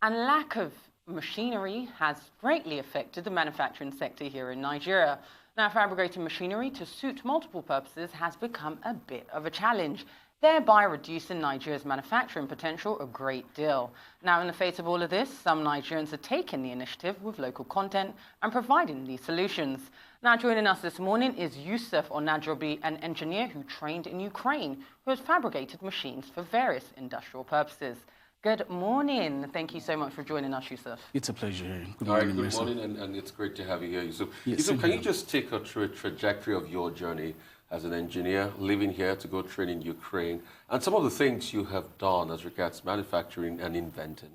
And lack of machinery has greatly affected the manufacturing sector here in Nigeria. Now, fabricating machinery to suit multiple purposes has become a bit of a challenge, thereby reducing Nigeria's manufacturing potential a great deal. Now, in the face of all of this, some Nigerians are taking the initiative with local content and providing these solutions. Now, joining us this morning is Yusuf Onajobi, an engineer who trained in Ukraine, who has fabricated machines for various industrial purposes. Good morning. Thank you so much for joining us, Yusuf. It's a pleasure. Good morning, good morning, and it's great to have you here, Yusuf. Yes, Yusuf, can you just take us through a trajectory of your journey as an engineer, living here to go train in Ukraine, and some of the things you have done as regards manufacturing and inventing?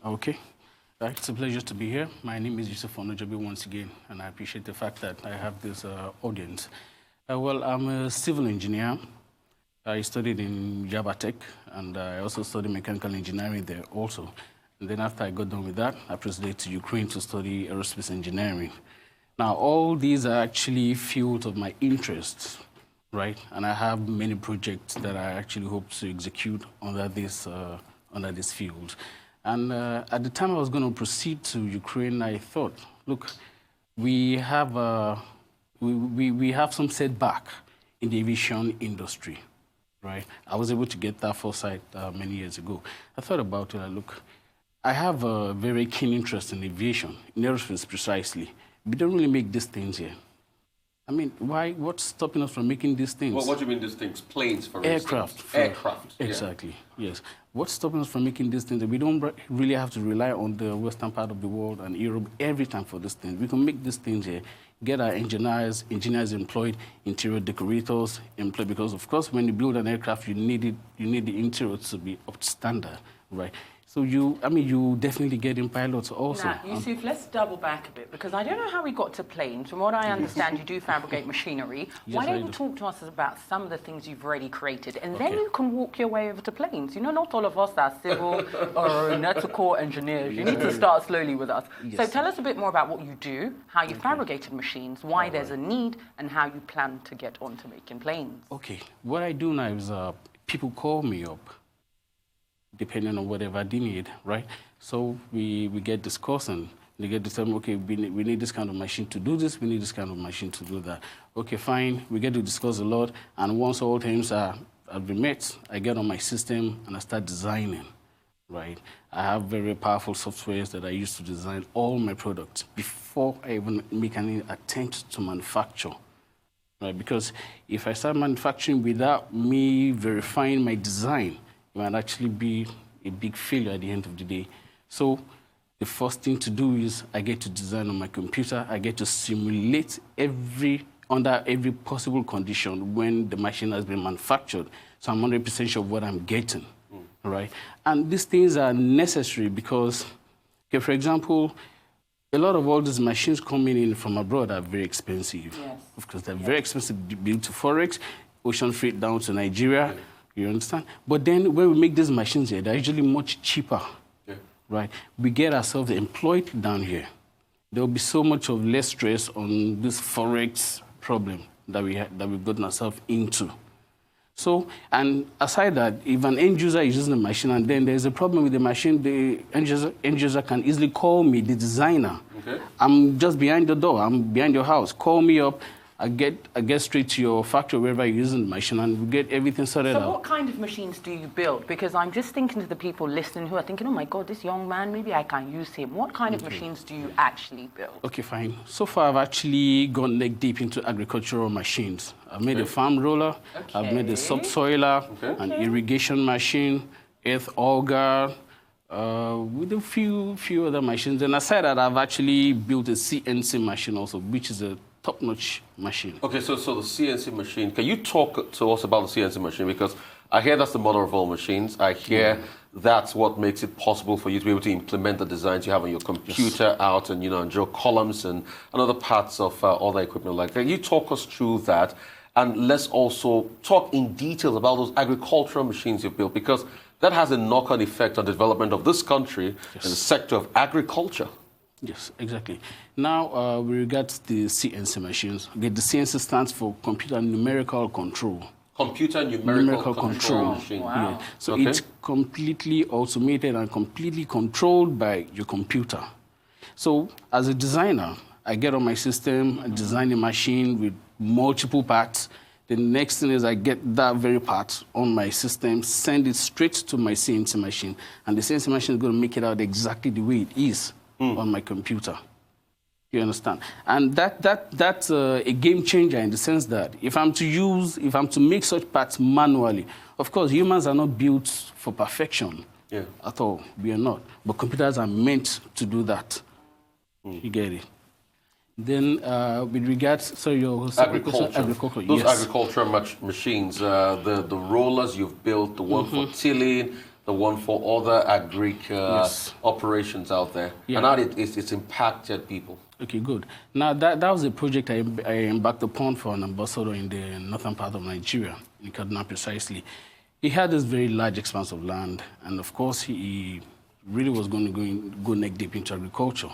Okay. It's a pleasure to be here. My name is Yusuf Onajobi once again, and I appreciate the fact that I have this audience. Well, I'm a civil engineer. I studied in Java Tech, and I also studied mechanical engineering there also. And then after I got done with that, I proceeded to Ukraine to study aerospace engineering. Now, all these are actually fields of my interests, right? And I have many projects that I actually hope to execute under this field. And at the time I was going to proceed to Ukraine, I thought, look, we have some setback in the aviation industry. Right, I was able to get that foresight many years ago. I thought about it. Look, I have a very keen interest in aviation, in aerospace precisely. We don't really make these things here. I mean, why? What's stopping us from making these things? Well, what do you mean these things? Planes, for Aircraft. instance? Aircraft. Exactly, yes. What's stopping us from making these things? We don't really have to rely on the western part of the world and Europe every time for these things. We can make these things here, get our engineers employed, interior decorators employed, because, of course, when you build an aircraft, you need the interior to be up to standard, right? So you definitely get in pilots also. Now, Yusuf, let's double back a bit, because I don't know how we got to planes. From what I understand, you do fabricate machinery. Yes, Why don't you talk to us about some of the things you've already created, and then you can walk your way over to planes. You know, not all of us are civil or nautical engineers. You need to start slowly with us. Yes. So tell us a bit more about what you do, how you fabricated machines, why there's a need, and how you plan to get on to making planes. Okay, what I do now is people call me up, depending on whatever they need, right? So we get discussing. They get to tell me, okay, we need this kind of machine to do this, we need this kind of machine to do that. Okay, fine, we get to discuss a lot, and once all things have been met, I get on my system and I start designing, right? I have very powerful softwares that I use to design all my products before I even make any attempt to manufacture. Right? Because if I start manufacturing without me verifying my design, it might actually be a big failure at the end of the day. So the first thing to do is I get to design on my computer. I get to simulate under every possible condition when the machine has been manufactured. So I'm 100% sure of what I'm getting, right? And these things are necessary because, okay, for example, a lot of all these machines coming in from abroad are very expensive. Yes. Of course, they're very expensive built to Forex, ocean freight down to Nigeria. You understand? But then when we make these machines here, they're usually much cheaper, right? We get ourselves employed down here. There will be so much of less stress on this Forex problem that we've gotten ourselves into. So, and aside that, if an end user is using the machine and then there's a problem with the machine, the end user can easily call me, the designer. Okay. I'm just behind the door. I'm behind your house. Call me up. I get straight to your factory wherever you're using the machine, and we get everything sorted out. So what kind of machines do you build? Because I'm just thinking to the people listening who are thinking, oh my God, this young man, maybe I can use him. What kind of machines do you actually build? Okay, fine. So far, I've actually gone neck deep into agricultural machines. I've made a farm roller. I've made a subsoiler, an irrigation machine, earth auger, with a few other machines. And aside that, I've actually built a CNC machine also, which is a top-notch machine. Okay, so the CNC machine, can you talk to us about the CNC machine? Because I hear that's the mother of all machines. I hear that's what makes it possible for you to be able to implement the designs you have on your computer out and, and draw columns and other parts of other equipment like that. Can you talk us through that? And let's also talk in detail about those agricultural machines you've built, because that has a knock-on effect on the development of this country in the sector of agriculture. Yes, exactly. Now, with regards to the CNC machines, the CNC stands for Computer Numerical Control. Computer numerical control control. machine. Wow. Yeah. So Okay. it's completely automated and completely controlled by your computer. So as a designer, I get on my system, I design a machine with multiple parts. The next thing is I get that very part on my system, send it straight to my CNC machine, and the CNC machine is going to make it out exactly the way it is on my computer. You understand? And that's a game changer in the sense that if I'm to make such parts manually, of course, humans are not built for perfection at all. We are not. But computers are meant to do that. You get it? Then, with regards, so your agriculture, Those yes. agricultural machines, the rollers you've built, the one for tilling, the one for other operations out there, and how it's impacted people. Okay, good. Now, that was a project I embarked upon for an ambassador in the northern part of Nigeria, in Kaduna precisely. He had this very large expanse of land, and of course, he really was going to go neck deep into agriculture.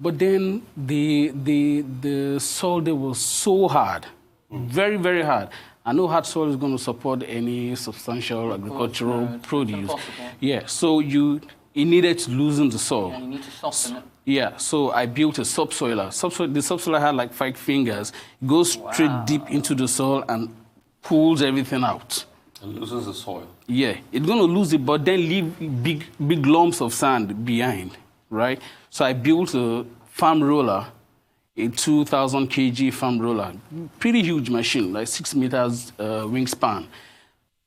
But then the soil there was so hard, very, very hard. I know hard soil is going to support any substantial agricultural produce. Yeah, so it needed to loosen the soil. And you need to soften it. Yeah, so I built a subsoiler. The subsoiler had like 5 fingers. It goes straight deep into the soil and pulls everything out. And loosens the soil. Yeah, it's going to lose it, but then leave big lumps of sand behind, right? So I built a farm roller, a 2,000 kg farm roller. Pretty huge machine, like 6 meters wingspan.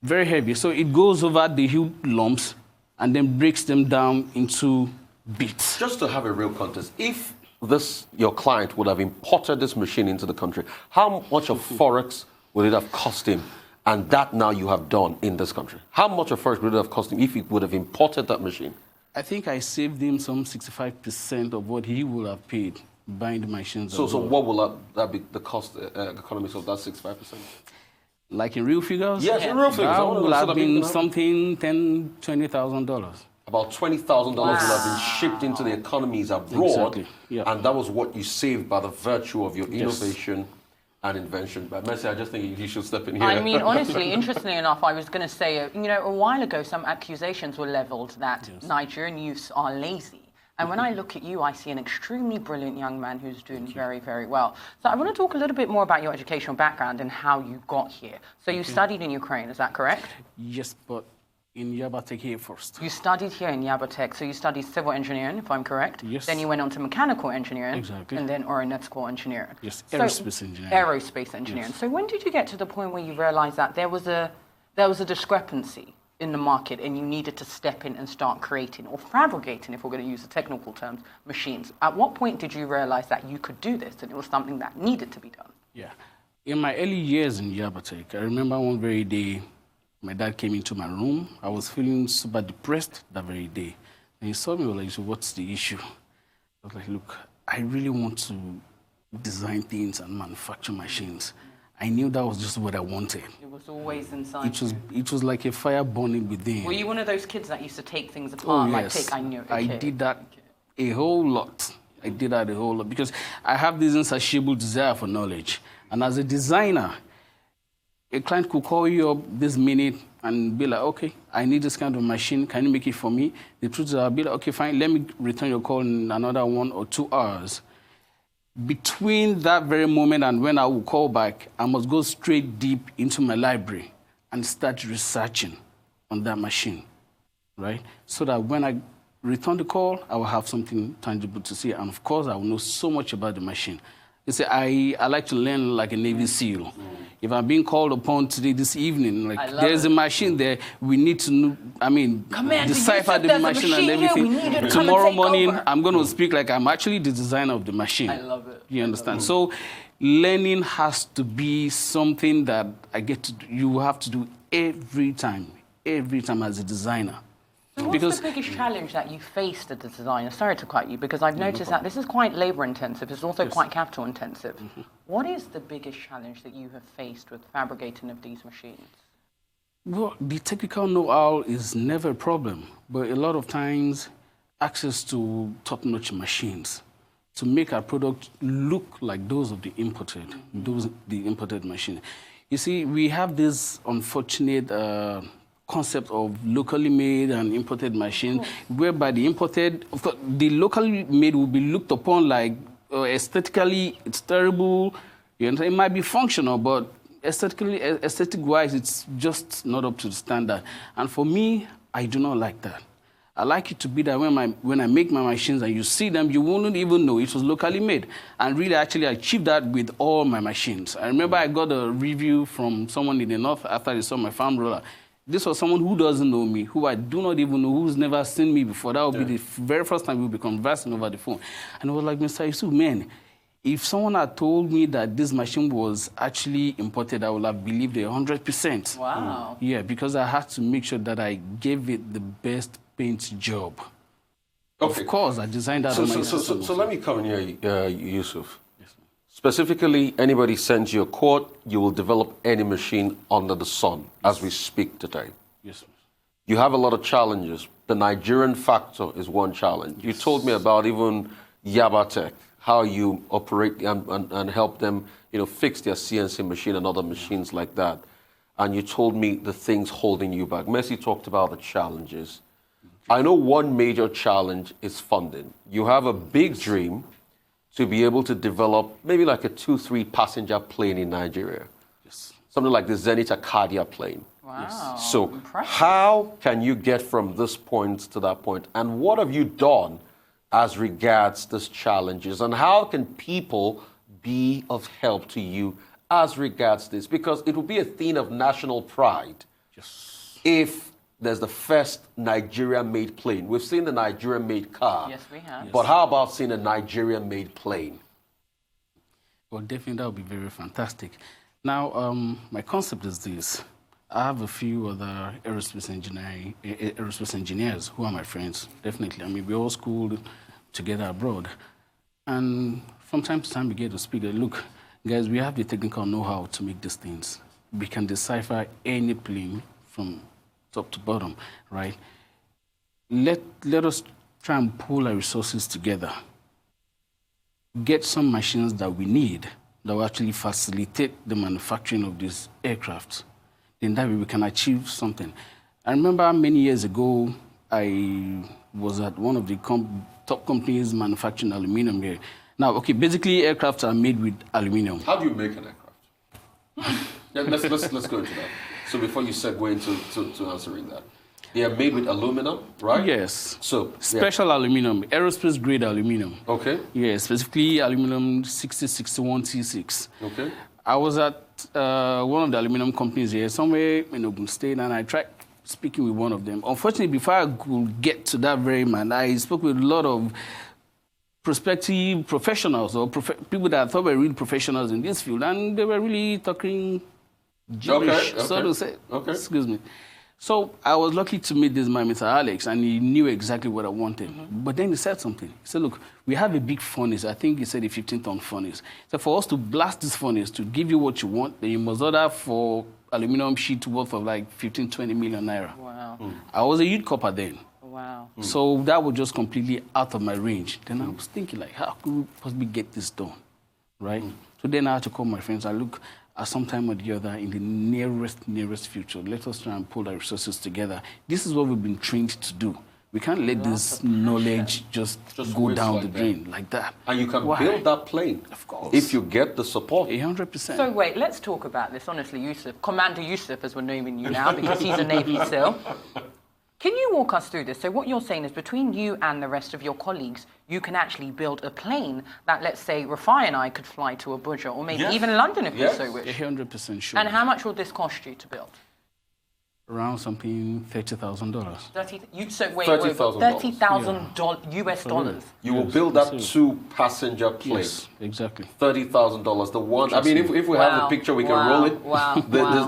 Very heavy. So it goes over the huge lumps and then breaks them down into bits. Just to have a real contest, if your client would have imported this machine into the country, how much of Forex would it have cost him? And that now you have done in this country. How much of Forex would it have cost him if he would have imported that machine? I think I saved him some 65% of what he would have paid buying the machines. So what will that be, the cost economics of that 65%? Like in real figures? Yes, in real figures. That would have been something $10,000, $20,000. About $20,000 will have been shipped into the economies abroad. Exactly. Yeah. And that was what you saved by the virtue of your innovation and invention. But Mercy, I just think you should step in here. I mean, honestly, interestingly enough, I was going to say, a while ago, some accusations were leveled that Nigerian youths are lazy. And when I look at you, I see an extremely brilliant young man who's doing very, very well. So I want to talk a little bit more about your educational background and how you got here. So you studied in Ukraine, is that correct? Yes, but in Yabatek here first. You studied here in Yabatek, so you studied civil engineering, if I'm correct. Yes. Then you went on to mechanical engineering. Exactly. And then aeronautical engineering. Yes, So, aerospace engineering. Aerospace engineering. Yes. So when did you get to the point where you realized that there was a discrepancy in the market and you needed to step in and start creating or fabricating, if we're going to use the technical terms, machines? At what point did you realize that you could do this and it was something that needed to be done? Yeah. In my early years in Yabatek, I remember one very day, my dad came into my room. I was feeling super depressed that very day. And he saw me, like, so what's the issue? I was like, look, I really want to design things and manufacture machines. I knew that was just what I wanted. It was always inside. It was like a fire burning within. Were you one of those kids that used to take things apart? Oh, yes. I knew it. I did that a whole lot. I did that a whole lot because I have this insatiable desire for knowledge. And as a designer, a client could call you up this minute and be like, okay, I need this kind of machine. Can you make it for me? The truth is, I'll be like, okay, fine, let me return your call in another 1 or 2 hours. Between that very moment and when I will call back, I must go straight deep into my library and start researching on that machine, right? So that when I return the call, I will have something tangible to see. And of course, I will know so much about the machine. You see, I like to learn like a Navy SEAL. If I'm being called upon today, this evening, like there's a machine there, we need to know, decipher the machine and everything. Tomorrow morning, I'm going to speak like I'm actually the designer of the machine. I love it. You understand? So learning has to be something that you have to do every time as a designer. So what's the biggest challenge that you faced as a designer? Sorry to cut you, because I've noticed that this is quite labor-intensive. It's also quite capital-intensive. What is the biggest challenge that you have faced with fabricating of these machines? Well, the technical know-how is never a problem, but a lot of times, access to top-notch machines to make our product look like those of the imported machine. You see, we have this unfortunate concept of locally made and imported machine, whereby the imported, of course, the locally made will be looked upon like aesthetically, it's terrible. You know, it might be functional, but aesthetic-wise, it's just not up to the standard. And for me, I do not like that. I like it to be that when I make my machines and you see them, you won't even know it was locally made. And really, actually, I achieved that with all my machines. I remember I got a review from someone in the north after they saw my farm roller. This was someone who doesn't know me, who I do not even know, who's never seen me before. That would be the very first time we'll be conversing over the phone. And I was like, Mr. Yusuf, man, if someone had told me that this machine was actually imported, I would have believed it 100%. Wow. Yeah, because I had to make sure that I gave it the best paint job. Okay. Of course, I designed that on my system. So let me come in here, Yusuf. Yes, specifically, anybody sends you a quote, you will develop any machine under the sun as we speak today. Yes, sir. You have a lot of challenges. The Nigerian factor is one challenge. You told me about even Yabatech, how you operate and help them, fix their CNC machine and other machines like that. And you told me the things holding you back. Messi talked about the challenges. I know one major challenge is funding. You have a big dream to be able to develop maybe like a 2-3 passenger plane in Nigeria. Yes. Something like the Zenith Acadia plane. Wow. Yes. So impressive. how can you get from this point to that point? And what have you done as regards these challenges? And how can people be of help to you as regards this? Because it will be a thing of national pride if there's the first Nigerian-made plane. We've seen the Nigerian-made car. Yes, we have. But how about seeing a Nigerian-made plane? Well, definitely that would be very fantastic. Now, my concept is this. I have a few other aerospace engineers who are my friends, definitely. I mean, we all schooled together abroad. And from time to time, we get to speak. Look, guys, we have the technical know-how to make these things. We can decipher any plane from top to bottom, right? Let us try and pool our resources together. Get some machines that we need that will actually facilitate the manufacturing of these aircrafts. In that way, we can achieve something. I remember many years ago, I was at one of the top companies manufacturing aluminum here. Now, okay, basically, aircrafts are made with aluminum. How do you make an aircraft? let's go into that. So before you segue into answering that. They are made with aluminum, right? Yes. So special aluminum, aerospace grade aluminum. Okay. Yeah, specifically aluminum 6061 T6. Okay. I was at one of the aluminum companies here, somewhere in Ogun State, and I tried speaking with one of them. Unfortunately, before I could get to that very man, I spoke with a lot of prospective professionals or people that I thought were real professionals in this field, and they were really talking gibberish, so to say. Okay. Excuse me. So I was lucky to meet this man, Mr. Alex, and he knew exactly what I wanted. But then he said something. He said, look, we have a big furnace. I think he said a 15-ton furnace. So for us to blast this furnace, to give you what you want, then you must order for aluminum sheet worth of like 15, 20 million naira. Wow. I was a youth copper then. Wow. So that was just completely out of my range. Then I was thinking, like, how could we possibly get this done, right? So then I had to call my friends. I look, at some time or the other, in the nearest future, let us try and pull our resources together. This is what we've been trained to do. We can't let this knowledge just go down the drain like that. And you can build that plane, of course, if you get the support. 100%. So wait, let's talk about this honestly, Yusuf. Commander Yusuf, as we're naming you now, because he's a Navy SEAL. Can you walk us through this? So what you're saying is between you and the rest of your colleagues, you can actually build a plane that, let's say, Rafai and I could fly to Abuja, or maybe even London if we so wish. 100% sure. And how much will this cost you to build? Around something $30,000. $30,000 US dollars. You will build that 2-passenger plane. Yes, exactly. $30,000. The one. I mean, if we have the picture, we can roll it. Wow.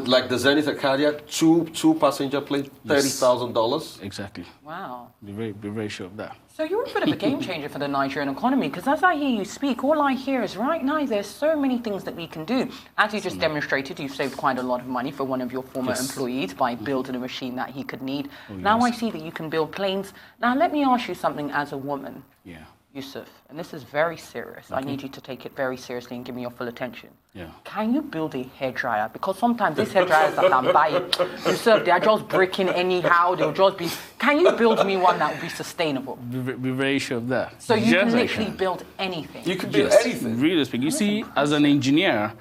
Like the Zenith Acadia, 2-passenger plane, $30,000. Exactly. Wow. Be very sure of that. So you're a bit of a game changer for the Nigerian economy, because as I hear you speak, all I hear is right now there's so many things that we can do. As you just demonstrated, you saved quite a lot of money for one of your former employees by building a machine that he could need. Now I see that you can build planes. Now let me ask you something as a woman. Yeah. Yusuf, and this is very serious. I need you to take it very seriously and give me your full attention. Yeah. Can you build a hairdryer? Because sometimes these hairdryers that I'm buying, Yusuf, they are just breaking anyhow. They'll just be. Can you build me one that will be sustainable? Be very sure of that. So you can literally build anything. You can build anything. Really speaking. You see, as an engineer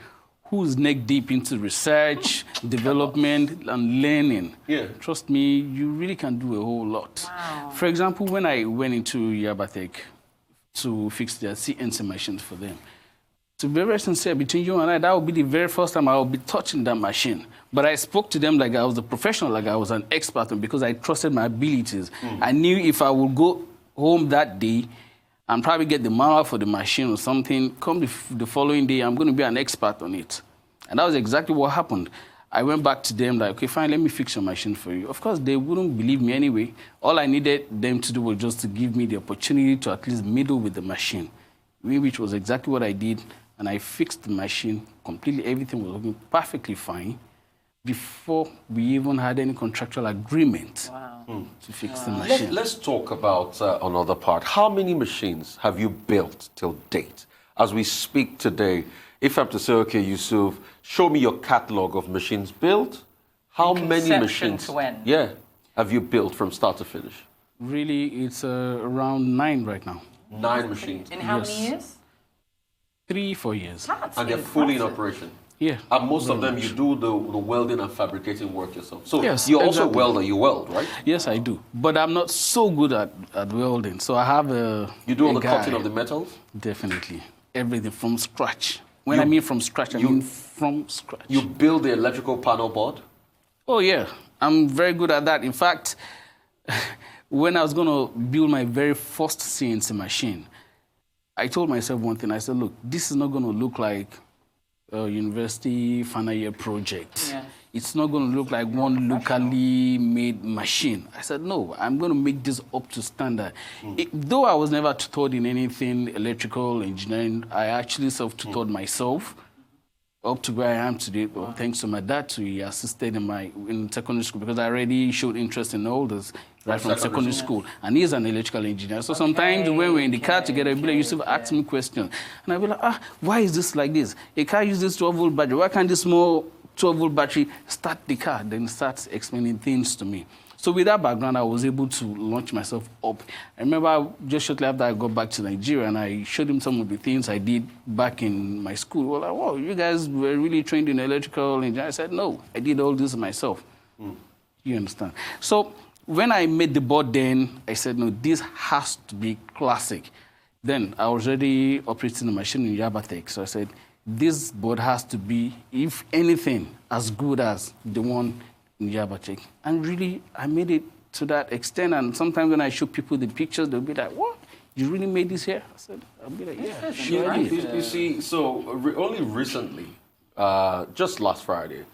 who's neck deep into research, development, and learning, trust me, you really can do a whole lot. Wow. For example, when I went into Yabatek to fix their CNC machines for them, to be very sincere, between you and I, that would be the very first time I would be touching that machine. But I spoke to them like I was a professional, like I was an expert, because I trusted my abilities. I knew if I would go home that day and probably get the manual for the machine or something, come the following day, I'm going to be an expert on it. And that was exactly what happened. I went back to them like, okay, fine, let me fix your machine for you. Of course, they wouldn't believe me anyway. All I needed them to do was just to give me the opportunity to at least meddle with the machine, which was exactly what I did. And I fixed the machine completely. Everything was working perfectly fine before we even had any contractual agreement to fix the machine. Let's talk about another part. How many machines have you built till date? As we speak today, if I'm to say, okay, Yusuf, show me your catalog of machines built, how many machines have you built from start to finish? Really, it's around 9 right now. 9 machines. In how many years? 3-4 years. And they're fully in operation. Yeah. And most of them, you do the welding and fabricating work yourself. So yes, you're also a welder, you weld, right? Yes, I do. But I'm not so good at welding. So I have a You do all the guy. cutting of the metals? Definitely. Everything from scratch. When I mean from scratch, I mean from scratch. You build the electrical panel board? Oh, yeah. I'm very good at that. In fact, when I was going to build my very first CNC machine, I told myself one thing. I said, look, this is not going to look like a university final year project. Yeah. It's not going to look like one locally made machine. I said, no, I'm going to make this up to standard. Though I was never tutored in anything electrical engineering, I actually self-tutored myself up to where I am today. Well, thanks to my dad, too. He assisted in secondary school because I already showed interest in all this right from secondary school. And he's an electrical engineer. So sometimes when we're in the car together, he'll be like, Yusuf, ask me questions. And I'll be like, why is this like this? A car uses 12-volt battery. Why can't this small 12-volt battery start the car? Then starts explaining things to me. So with that background, I was able to launch myself up. I remember just shortly after I got back to Nigeria, and I showed him some of the things I did back in my school. Well, like, wow, you guys were really trained in electrical engineering. I said, no, I did all this myself. You understand? So when I made the board then, I said, no, this has to be classic. Then I was already operating the machine in Yabatek. So I said, this board has to be, if anything, as good as the one in Yabatek. And really, I made it to that extent. And sometimes when I show people the pictures, they'll be like, what? You really made this here? I said, I'll be like, yeah, sure I did. You see, so only recently, just last Friday,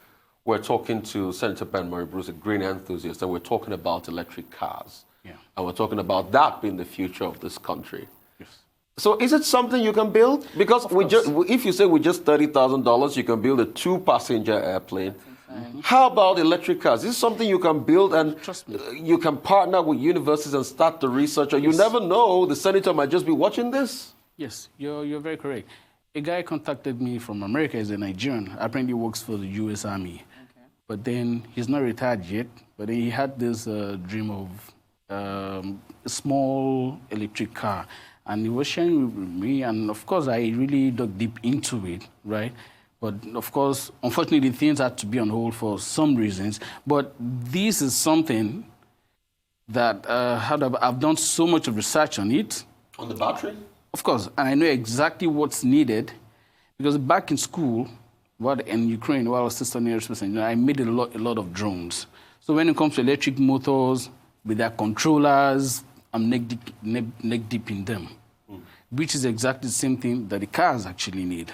we're talking to Senator Ben Murray Bruce, a green enthusiast, and we're talking about electric cars. Yeah. And we're talking about that being the future of this country. Yes. So is it something you can build? Because if you say with just $30,000, you can build a 2-passenger airplane. How about electric cars? Is this something you can build and you can partner with universities and start the research? Or you never know, the senator might just be watching this? Yes, you're very correct. A guy contacted me from America. He's a Nigerian. Apparently works for the U.S. Army. Okay. But then he's not retired yet. But then he had this dream of a small electric car. And he was sharing with me. And of course, I really dug deep into it, right? But of course, unfortunately, things had to be on hold for some reasons. But this is something that I've done so much of research on it. On the battery? Of course, and I know exactly what's needed. Because back in school, in Ukraine, while I was still studying aerospace engineering, I made a lot of drones. So when it comes to electric motors, with their controllers, I'm neck deep in them, which is exactly the same thing that the cars actually need.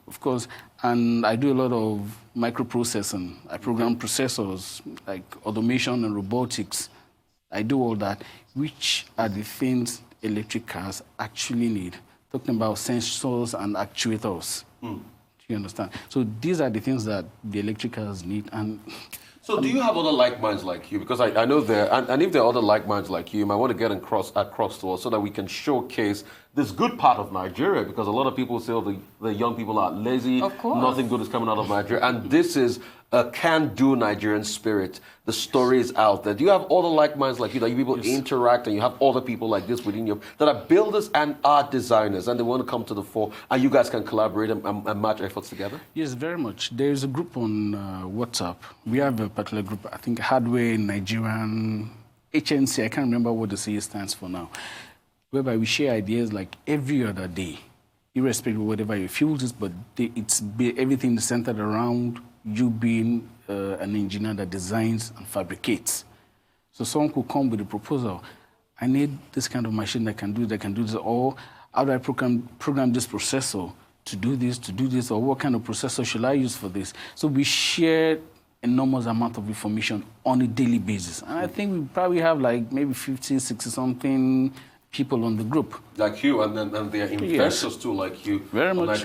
Of course, and I do a lot of microprocessing. I program processors, like automation and robotics. I do all that, which are the things electric cars actually need. Talking about sensors and actuators. Do you understand? So these are the things that the electric cars need. And So do you have other like minds like you? Because I know and if there are other like minds like you might want to get across to us so that we can showcase this good part of Nigeria, because a lot of people say, oh, the young people are lazy, of course. Nothing good is coming out of Nigeria. And this is a can-do Nigerian spirit. The story is out there. Do you have other like minds like you, that you people interact, and you have other people like this within you that are builders and art designers, and they want to come to the fore, and you guys can collaborate and match efforts together? Yes, very much. There is a group on WhatsApp. We have a particular group, I think Hardware Nigerian HNC, I can't remember what the C stands for now, whereby we share ideas like every other day, irrespective of whatever your field is, but everything is centered around you being an engineer that designs and fabricates. So someone could come with a proposal. I need this kind of machine that can do this, or how do I program this processor to do this, or what kind of processor should I use for this? So we share enormous amount of information on a daily basis. And I think we probably have like maybe 50, 60 something people on the group. Like you, and there are investors too, like you. Very much.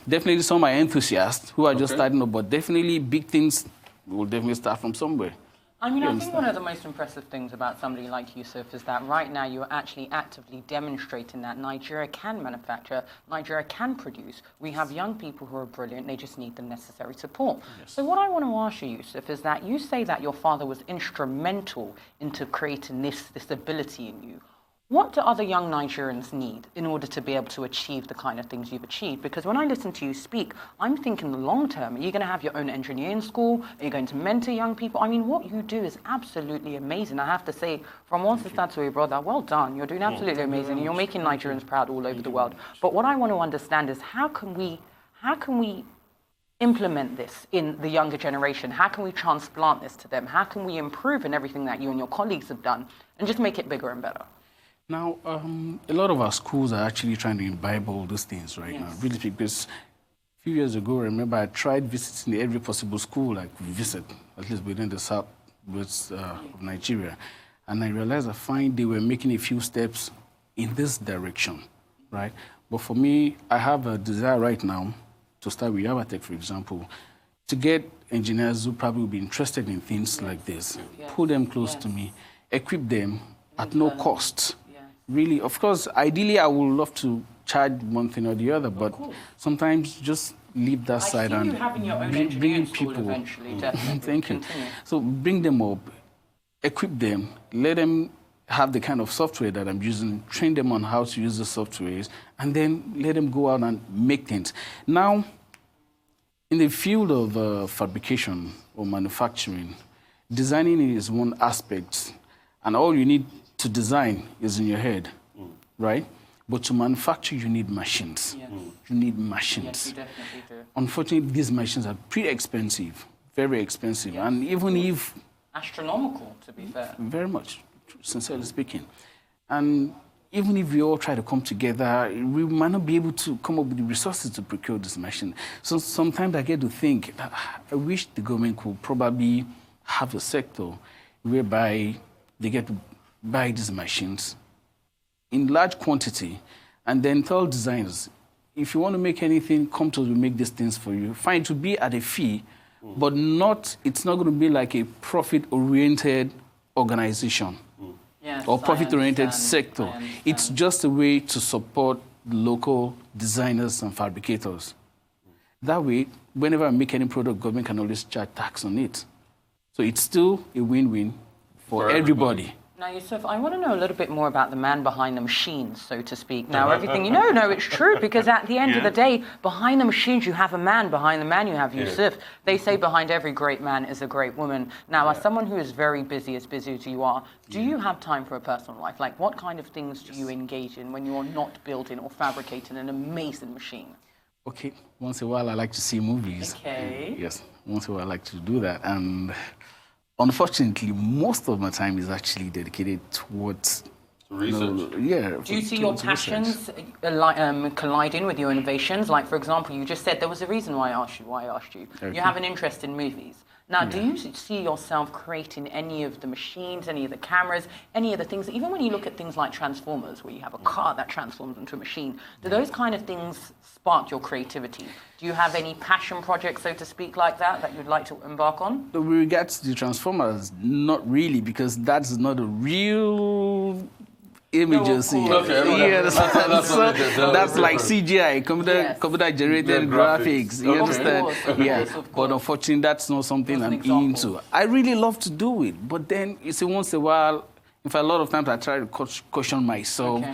Definitely some are enthusiasts who are just starting up, but definitely big things will definitely start from somewhere. I mean, I think one of the most impressive things about somebody like Yusuf is that right now you're actually actively demonstrating that Nigeria can manufacture, Nigeria can produce. We have young people who are brilliant, they just need the necessary support. Yes. So what I want to ask you, Yusuf, is that you say that your father was instrumental into creating this ability in you. What do other young Nigerians need in order to be able to achieve the kind of things you've achieved? Because when I listen to you speak, I'm thinking the long term. Are you going to have your own engineering school? Are you going to mentor young people? I mean, what you do is absolutely amazing. I have to say, from one sister to your brother, well done. You're doing absolutely amazing. You're making Nigerians proud all over the world. But what I want to understand is how can we implement this in the younger generation? How can we transplant this to them? How can we improve in everything that you and your colleagues have done and just make it bigger and better? Now, a lot of our schools are actually trying to imbibe all these things right now, really, because a few years ago, I remember I tried visiting every possible school I could visit, at least within the southwest of Nigeria, and I realized they were making a few steps in this direction, right? But for me, I have a desire right now to start with Yabatech, for example, to get engineers who probably will be interested in things like this, pull them close to me, equip them at no cost. Really, of course, ideally, I would love to charge one thing or the other, but sometimes just leave that side and bring people. Eventually, Thank you. So bring them up, equip them, let them have the kind of software that I'm using, train them on how to use the softwares, and then let them go out and make things. Now, in the field of fabrication or manufacturing, designing is one aspect, and all you need to design is in your head, right? But to manufacture, you need machines. Yes. You need machines. Yes, you definitely do. Unfortunately, these machines are pretty expensive, very expensive. Yes. And even if... astronomical, to be fair. Very much, sincerely speaking. And even if we all try to come together, we might not be able to come up with the resources to procure this machine. So sometimes I get to think, I wish the government could probably have a sector whereby they get to buy these machines in large quantity and then tell designers, if you want to make anything, come to us, we make these things for you. Fine, to be at a fee, but it's not going to be like a profit-oriented organization or profit-oriented sector. It's just a way to support local designers and fabricators. That way, whenever I make any product, government can always charge tax on it. So it's still a win-win for everybody. Now, Yusuf, I want to know a little bit more about the man behind the machines, so to speak. Now, everything no, it's true, because at the end of the day, behind the machines, you have a man. Behind the man, you have Yusuf. They say behind every great man is a great woman. Now, as someone who is very busy, as you are, do you have time for a personal life? Like, what kind of things do you engage in when you're not building or fabricating an amazing machine? Okay, once in a while, I like to see movies. Okay. Yes, once in a while, I like to do that. And unfortunately, most of my time is actually dedicated towards research. Do you see your passions colliding with your innovations? Like, for example, you just said there was a reason why I asked you. Okay. You have an interest in movies. Now, do you see yourself creating any of the machines, any of the cameras, any of the things, even when you look at things like Transformers, where you have a car that transforms into a machine, do those kind of things spark your creativity? Do you have any passion projects, so to speak, like that you'd like to embark on? With regards to the Transformers, not really, because that's not a real image you see. That's like CGI, computer generated graphics. You understand? But unfortunately, that's not something I'm into. I really love to do it, but then you see, once in a while, in fact, a lot of times I try to caution myself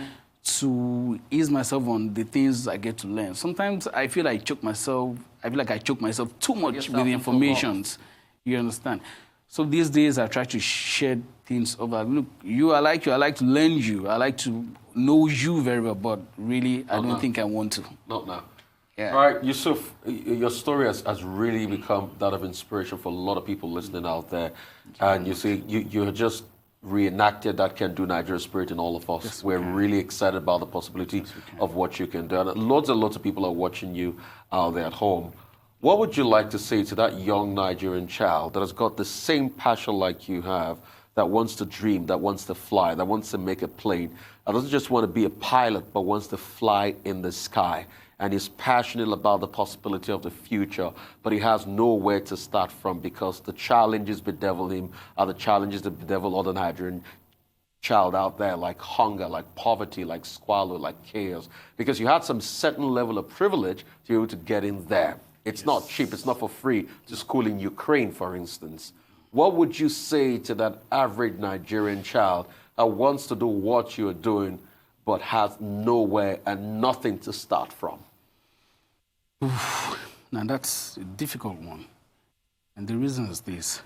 to ease myself on the things I get to learn. Sometimes I feel like I choke myself too much with the informations. You understand? So these days I try to shed things over. Look, I like to learn you. I like to know you very well, but really I don't think I want to. Not now. Yeah. All right, Yusuf, your story has really become that of inspiration for a lot of people listening out there. And you see, you just reenacted that can do Nigeria spirit in all of us. Yes, we're really excited about the possibility of what you can do. And lots of people are watching you out there at home. What would you like to say to that young Nigerian child that has got the same passion like you have, that wants to dream, that wants to fly, that wants to make a plane, that doesn't just want to be a pilot, but wants to fly in the sky, and is passionate about the possibility of the future, but he has nowhere to start from because the challenges bedevil him are the challenges that bedevil other Nigerian child out there, like hunger, like poverty, like squalor, like chaos, because you had some certain level of privilege to be able to get in there. It's not cheap, it's not for free to school in Ukraine, for instance. What would you say to that average Nigerian child that wants to do what you're doing but has nowhere and nothing to start from? Now that's a difficult one. And the reason is this.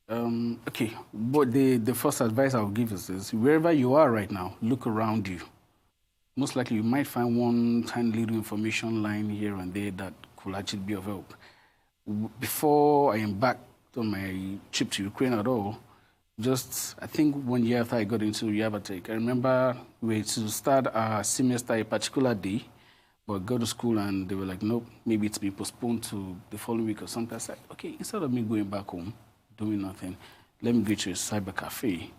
But the first advice I'll give is this. Wherever you are right now, look around you. Most likely you might find one tiny little information line here and there that could actually be of help. Before I embarked on my trip to Ukraine at all, I think 1 year after I got into Yabatech, I remember we had to start our semester a particular day, but go to school and they were like, nope, maybe it's been postponed to the following week or something. I said, okay, instead of me going back home, doing nothing, let me go to a cyber cafe.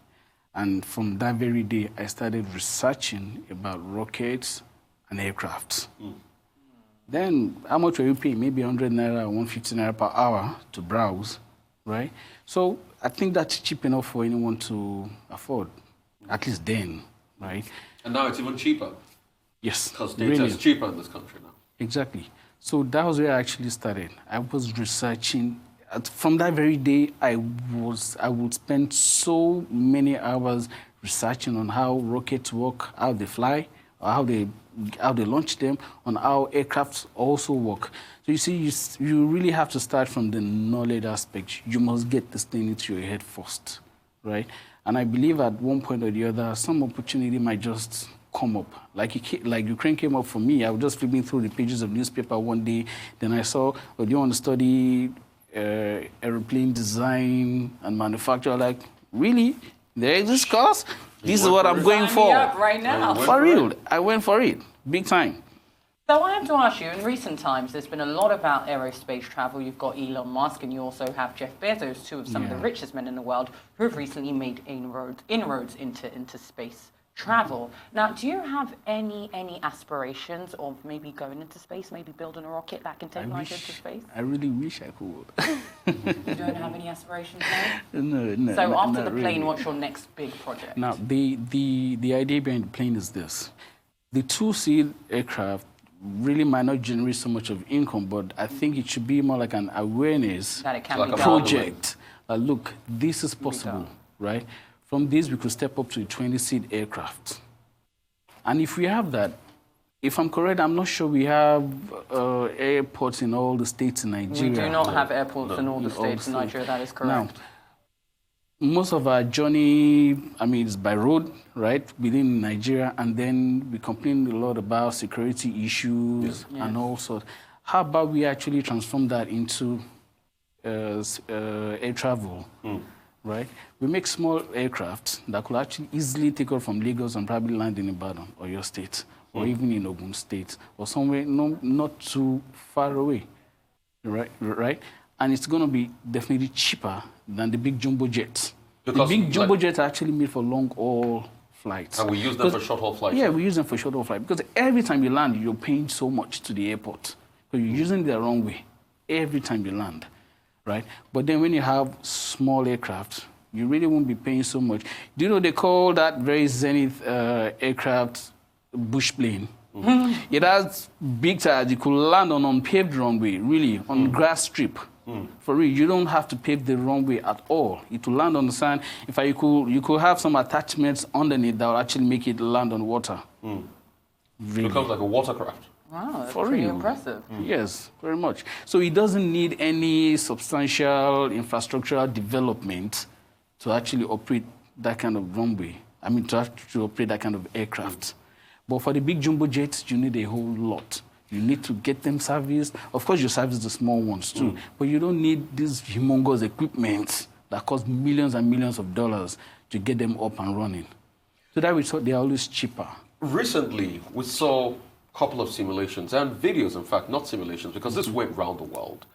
And from that very day, I started researching about rockets and aircraft. Then, how much were you paying? Maybe 100 naira or 150 naira per hour to browse, right? So I think that's cheap enough for anyone to afford, at least then, right? And now it's even cheaper. Yes. Because data is cheaper in this country now. Exactly. So that was where I actually started. I was researching. From that very day, I would spend so many hours researching on how rockets work, how they fly, or how they launch them, on how aircrafts also work. So you see, you really have to start from the knowledge aspect. You must get this thing into your head first, right? And I believe at one point or the other, some opportunity might just come up. Like Ukraine came up for me. I was just flipping through the pages of newspaper one day. Then I saw, do you want to study aeroplane design and manufacture? Like, really? There is this course? This is what I'm going for. Right now. For real. I went for it. Big time. So I have to ask you, in recent times, there's been a lot about aerospace travel. You've got Elon Musk and you also have Jeff Bezos, two of some of the richest men in the world, who have recently made inroads into space travel. Now, do you have any aspirations of maybe going into space, maybe building a rocket that can take life into space? I really wish I could. You don't have any aspirations now? No. So after the plane, really. what's your next big project? Now, the idea behind the plane is this. The two-seat aircraft really might not generate so much of income, but I think it should be more like an awareness that it can be project. Look, this is possible, right? From this, we could step up to a 20-seat aircraft. And if we have that, if I'm correct, I'm not sure we have airports in all the states in Nigeria. We do not have airports in all the states in Nigeria, that is correct. Now, most of our journey, is by road, right, within Nigeria, and then we complain a lot about security issues and all sorts. How about we actually transform that into air travel, right? We make small aircraft that could actually easily take off from Lagos and probably land in Ibadan or your state, or even in Ogun State, or somewhere not too far away, right? and it's going to be definitely cheaper than the big jumbo jets. Because the big jumbo jets are actually made for long-haul flights. And we use them for short-haul flights? Yeah, we use them for short-haul flights because every time you land, you're paying so much to the airport. So you're using the wrong way every time you land, right? But then when you have small aircraft, you really won't be paying so much. Do you know they call that very Zenith aircraft bush plane? Mm-hmm. It has big tires. You could land on unpaved runway, really, on grass strip. For real, you don't have to pave the runway at all. It will land on the sand. In fact, you could have some attachments underneath that will actually make it land on water. Really. It becomes like a watercraft. Wow, that's pretty impressive. Yes, very much. So it doesn't need any substantial infrastructural development to actually operate that kind of runway. I mean, to operate that kind of aircraft. But for the big jumbo jets, you need a whole lot. You need to get them serviced. Of course, you service the small ones too, but you don't need this humongous equipment that costs millions and millions of dollars to get them up and running. So that we thought they're always cheaper. Recently, we saw a couple of simulations and videos, in fact, not simulations, because this went round the world,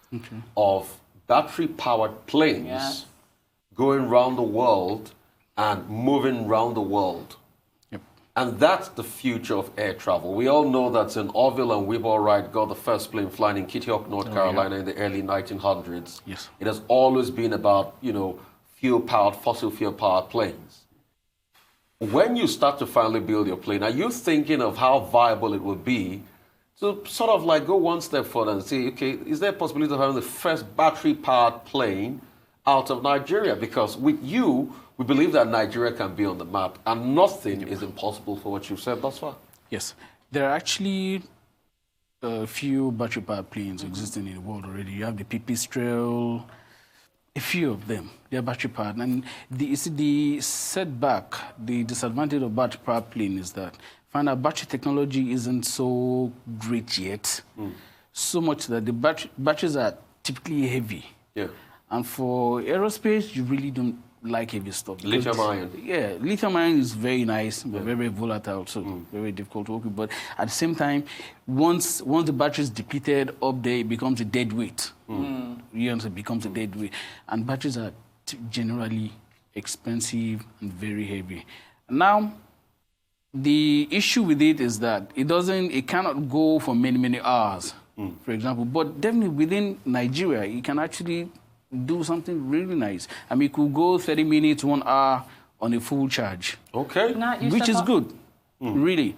of battery-powered planes going round the world and moving round the world. And that's the future of air travel. We all know that St. Orville and Weeble Wright got the first plane flying in Kitty Hawk, North Carolina in the early 1900s. Yes. It has always been about, fuel-powered, fossil fuel-powered planes. When you start to finally build your plane, are you thinking of how viable it would be to sort of like go one step further and say, okay, is there a possibility of having the first battery-powered plane out of Nigeria? Because with you, we believe that Nigeria can be on the map, and nothing is impossible for what you've said thus far. Yes. There are actually a few battery-powered planes existing in the world already. You have the Pipistrel, a few of them. They are battery-powered. And the setback, the disadvantage of battery-powered plane is that find out battery technology isn't so great yet. So much that the batteries are typically heavy. Yeah. And for aerospace, you really don't like heavy stuff. Lithium ion. Yeah, lithium ion is very nice, but very volatile, so very difficult to work with. But at the same time, once the battery is depleted up there, it becomes a dead weight. You know, it becomes a dead weight. And batteries are generally expensive and very heavy. Now, the issue with it is that it cannot go for many, many hours, for example. But definitely within Nigeria, it can actually do something really nice. I mean, it could go 30 minutes, 1 hour on a full charge. Okay. Which is good, really.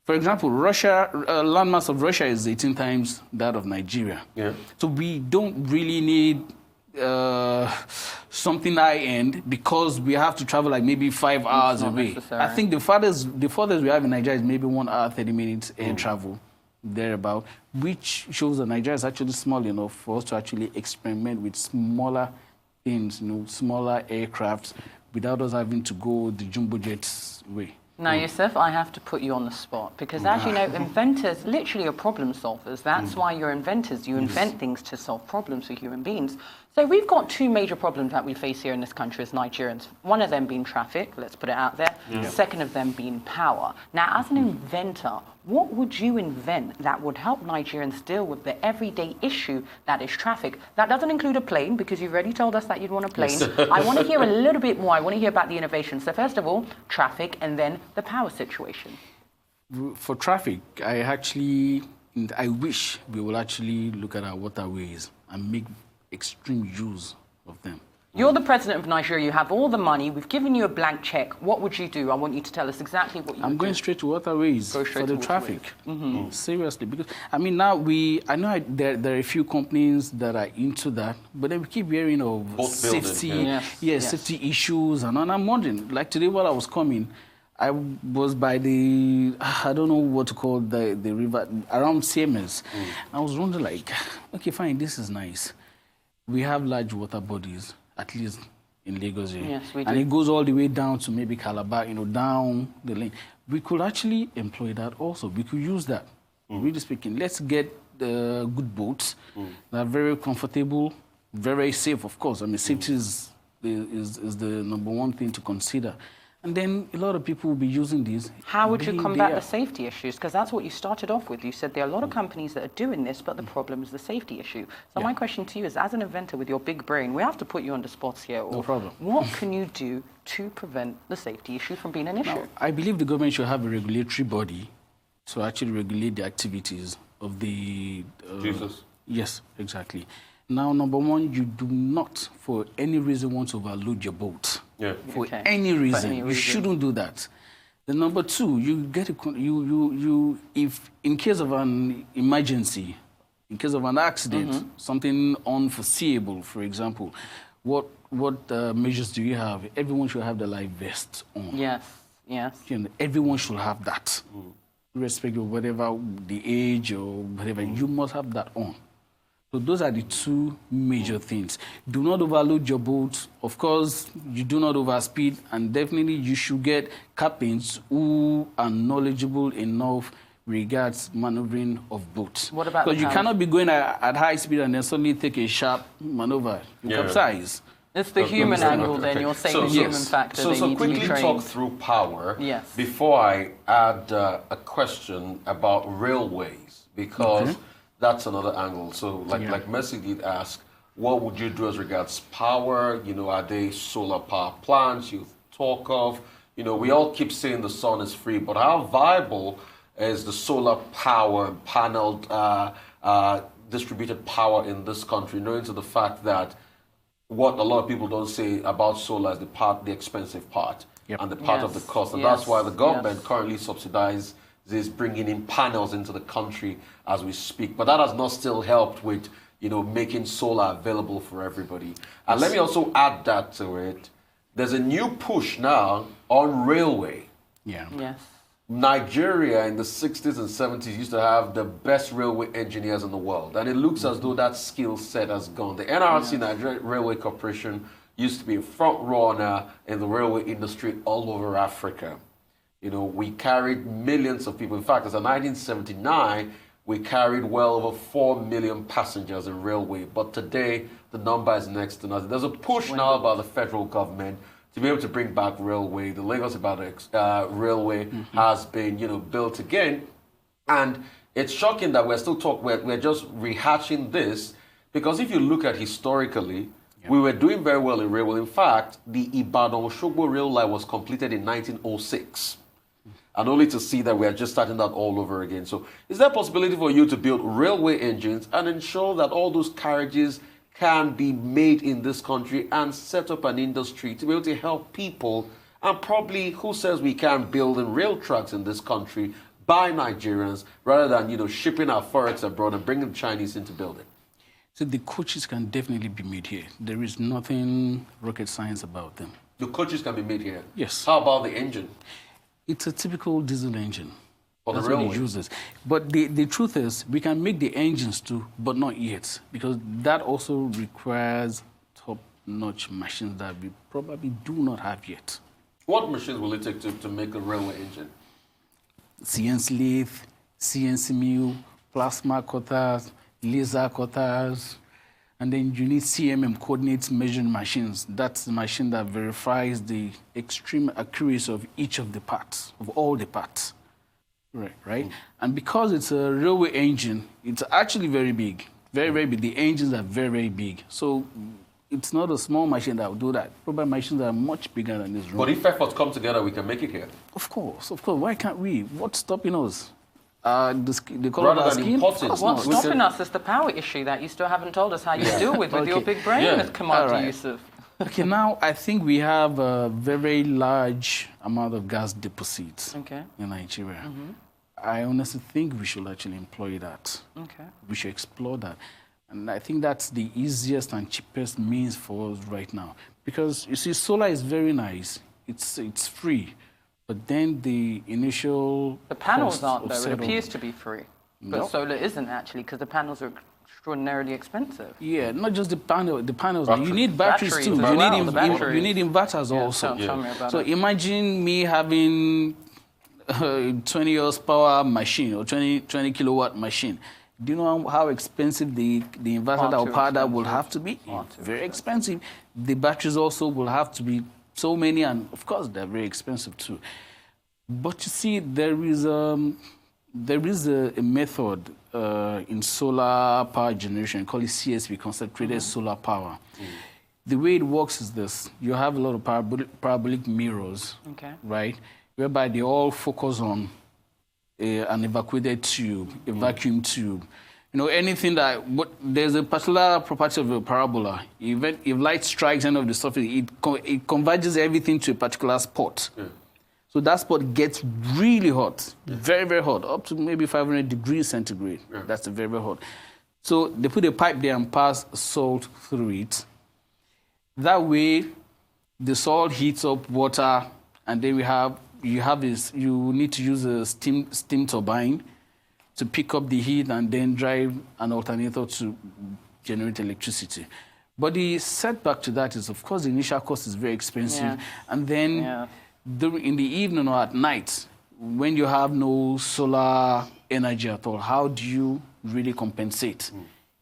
For example, Russia, landmass of Russia is 18 times that of Nigeria. Yeah. So we don't really need something high-end because we have to travel like maybe 5 hours away. I think the farthest we have in Nigeria is maybe 1 hour, 30 minutes air travel. Thereabout, which shows that Nigeria is actually small enough for us to actually experiment with smaller things, smaller aircrafts, without us having to go the jumbo jets way. Now, Yusuf, I have to put you on the spot because, as you know, inventors literally are problem solvers. That's why you're inventors. You invent things to solve problems for human beings. So we've got two major problems that we face here in this country as Nigerians. One of them being traffic, let's put it out there. The second of them being power. Now, as an inventor, what would you invent that would help Nigerians deal with the everyday issue that is traffic? That doesn't include a plane, because you've already told us that you'd want a plane. Yes. I want to hear a little bit more. I want to hear about the innovation. So first of all, traffic, and then the power situation. For traffic, I wish we will actually look at our waterways and make extreme use of them. You're the president of Nigeria. You have all the money. We've given you a blank check. What would you do? I want you to tell us exactly what you would do. I'm going straight to waterways for the traffic. Seriously, because I mean now I know there are a few companies that are into that, but then we keep hearing of safety, safety issues, and I'm wondering. Like today, while I was coming, I was by I don't know what to call the river around CMS. I was wondering, like, okay, fine, this is nice. We have large water bodies, at least in Lagos here. Yes, we do. And it goes all the way down to maybe Calabar, down the lane. We could actually employ that also. We could use that, really speaking. Let's get good boats that are very comfortable, very safe, of course. I mean, safety is the number one thing to consider. And then a lot of people will be using these. How would you being combat there. the safety issues? Because that's what you started off with. You said there are a lot of companies that are doing this, but the problem is the safety issue. So my question to you is, as an inventor with your big brain, we have to put you on the spots here. No problem. What can you do to prevent the safety issue from being an issue? Now, I believe the government should have a regulatory body to actually regulate the activities of the... Jesus. Yes, exactly. Now, number one, you do not, for any reason, want to overload your boat. Yeah. For any reason. You shouldn't do that. The number two, you get if in case of an emergency, in case of an accident, something unforeseeable, for example, what measures do you have? Everyone should have the life vest on. Yes, yes. You know, everyone should have that, irrespective of whatever the age or whatever. You must have that on. So those are the two major things. Do not overload your boat. Of course, you do not overspeed, and definitely you should get captains who are knowledgeable enough regards maneuvering of boats. What about because you cannot be going at high speed and then suddenly take a sharp maneuver. You capsize. It's the human angle then. You're saying the human factor. So quickly talk through power. Yes. Before I add a question about railways, because that's another angle. So like Mercy did ask, what would you do as regards power? You know, are they solar power plants you talk of? You know, we all keep saying the sun is free, but how viable is the solar power paneled distributed power in this country, knowing to the fact that what a lot of people don't say about solar is the expensive part and the part of the cost. And that's why the government currently subsidizes bringing in panels into the country as we speak. But that has not still helped with, you know, making solar available for everybody. And let me also add that to it. There's a new push now on railway. Yeah. Yes. Nigeria in the 60s and 70s used to have the best railway engineers in the world. And it looks as though that skill set has gone. The NRC, Nigerian Railway Corporation, used to be a front runner in the railway industry all over Africa. You know, we carried millions of people. In fact, as of 1979, we carried well over 4 million passengers in railway. But today, the number is next to nothing. There's a push now by the federal government to be able to bring back railway. The Lagos-Ibadan railway has been, you know, built again. And it's shocking that we're still we're just rehashing this, because if you look at historically, we were doing very well in railway. In fact, the Ibadan-Osogbo rail line was completed in 1906. And only to see that we are just starting that all over again. So is there a possibility for you to build railway engines and ensure that all those carriages can be made in this country and set up an industry to be able to help people? And probably, who says we can't build in rail tracks in this country by Nigerians rather than, you know, shipping our forex abroad and bringing the Chinese into building? So the coaches can definitely be made here. There is nothing rocket science about them. The coaches can be made here? Yes. How about the engine? It's a typical diesel engine. That's what it uses. But the truth is, we can make the engines too, but not yet, because that also requires top-notch machines that we probably do not have yet. What machines will it take to make a railway engine? CNC lathe, CNC mill, plasma cutters, laser cutters, and then you need CMM, coordinate measuring machines. That's the machine that verifies the extreme accuracy of each of the parts, of all the parts. Right? And because it's a railway engine, it's actually very big, very, very big. The engines are very, very big. So it's not a small machine that will do that. Probably machines that are much bigger than this room. But if efforts come together, we can make it here. Of course. Why can't we? What's stopping us? The color Rather of our than skin? importing. What's stopping us is the power issue that you still haven't told us how you deal with your big brain, Commander Yusuf. Okay, now I think we have a very large amount of gas deposits in Nigeria. I honestly think we should actually employ that. We should explore that. And I think that's the easiest and cheapest means for us right now. Because, you see, solar is very nice. It's free. But then the initial The panels aren't, though. It settlement appears to be free. But solar isn't, actually, because the panels are extraordinarily expensive. Yeah, not just the panels. You need batteries too. You need inverters also. Tell me about so it. imagine me having a 20 horsepower machine or 20 kilowatt machine. Do you know how expensive the inverter that will power that will have to be? Very expensive. The batteries also will have to be so many, and of course they're very expensive too. But you see, there is a method in solar power generation called CSP, concentrated solar power. The way it works is this: you have a lot of parabolic mirrors, right, whereby they all focus on an evacuated tube, a vacuum tube. You know, anything that, but there's a particular property of a parabola. If light strikes any of the surface, it converges everything to a particular spot. So that spot gets really hot, very, very hot, up to maybe 500 degrees centigrade. That's very, very hot. So they put a pipe there and pass salt through it. That way, the salt heats up water, and then you need to use a steam turbine to pick up the heat and then drive an alternator to generate electricity. But the setback to that is, of course, the initial cost is very expensive. And then in the evening or at night, when you have no solar energy at all, how do you really compensate?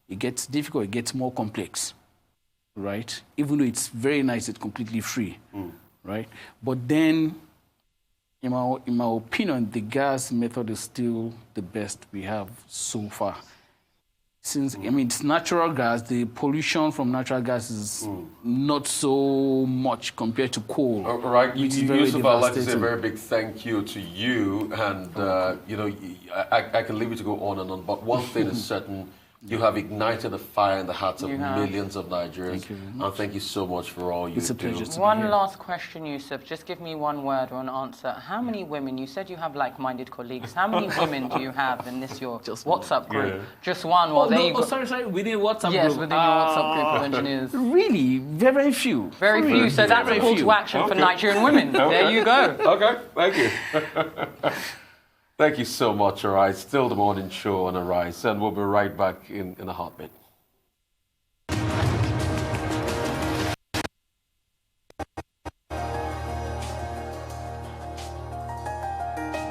It gets difficult, it gets more complex, right? Even though it's very nice, it's completely free, right? But then, in my opinion, the gas method is still the best we have so far. Since, I mean, it's natural gas, the pollution from natural gas is not so much compared to coal. All right, Yusuf, I'd like to say a very big thank you to you. And, you know, I can leave you to go on and on, but one thing is certain. You have ignited a fire in the hearts of millions of Nigerians. Thank you very much. And thank you so much for all you do. It's a pleasure to be here. One last question, Yusuf. Just give me one word or an answer. How many women, you said you have like-minded colleagues. How many women do you have in this, your WhatsApp group? Just one? Well, there you go. Sorry, within WhatsApp group? Yes, within your WhatsApp group of engineers. Really? Very, very few. Very few. So that's a call to action for Nigerian women. There you go. Okay, thank you. Thank you so much, Arise. Still the morning show on Arise, and we'll be right back in a heartbeat.